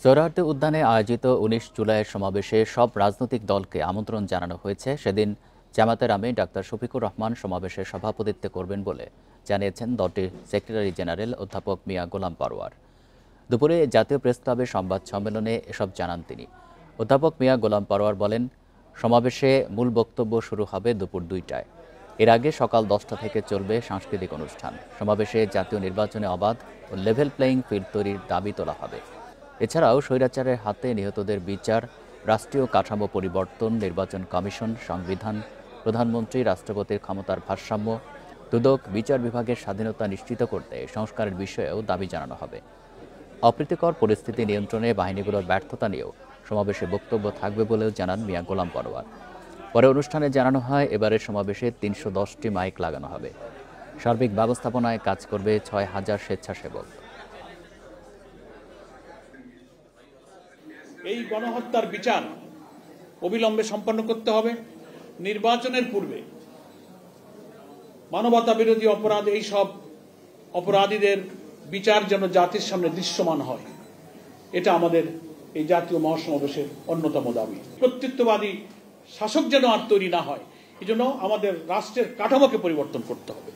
সোহরাওয়ার্দী উদ্যানে আয়োজিত ১৯ জুলাইয়ের সমাবেশে সব রাজনৈতিক দলকে আমন্ত্রণ জানানো হয়েছে। সেদিন জামায়াতের আমির ডাক্তার শফিকুর রহমান সমাবেশে সভাপতিত্ব করবেন বলে জানিয়েছেন দলটির সেক্রেটারি জেনারেল অধ্যাপক মিয়া গোলাম পরোয়ার। দুপুরে জাতীয় প্রেস ক্লাবের সংবাদ সম্মেলনে এসব জানান তিনি। অধ্যাপক মিয়া গোলাম পরোয়ার বলেন, সমাবেশে মূল বক্তব্য শুরু হবে দুপুর ২টায়। এর আগে সকাল ১০টা থেকে চলবে সাংস্কৃতিক অনুষ্ঠান। সমাবেশে জাতীয় নির্বাচনে অবাধ ও লেভেল প্লেয়িং ফিল্ড তৈরির দাবি তোলা হবে। এছাড়াও স্বৈরাচারের হাতে নিহতদের বিচার, রাষ্ট্রীয় কাঠামো পরিবর্তন, নির্বাচন কমিশন, সংবিধান, প্রধানমন্ত্রী, রাষ্ট্রপতির ক্ষমতার ভারসাম্য, দুদক, বিচার বিভাগের স্বাধীনতা নিশ্চিত করতে সংস্কারের বিষয়েও দাবি জানানো হবে। অপ্রীতিকর পরিস্থিতি নিয়ন্ত্রণে বাহিনীগুলোর ব্যর্থতা নিয়েও সমাবেশে বক্তব্য থাকবে বলেও জানান মিয়া গোলাম পরোয়ার। পরে অনুষ্ঠানে জানানো হয়, এবারের সমাবেশে ৩১০টি মাইক লাগানো হবে। সার্বিক ব্যবস্থাপনায় কাজ করবে ৬,০০০ স্বেচ্ছাসেবক। এই গণহত্যার বিচার অবিলম্বে সম্পন্ন করতে হবে। নির্বাচনের পূর্বে মানবতা বিরোধী অপরাধ, এই সব অপরাধীদের বিচার যেন জাতির সামনে দৃশ্যমান হয়, এটা আমাদের এই জাতীয় মহাসমাবেশের অন্যতম দাবি। কর্তৃত্ববাদী শাসক যেন আর তৈরি না হয়, এজন্য আমাদের রাষ্ট্রের কাঠামোকে পরিবর্তন করতে হবে।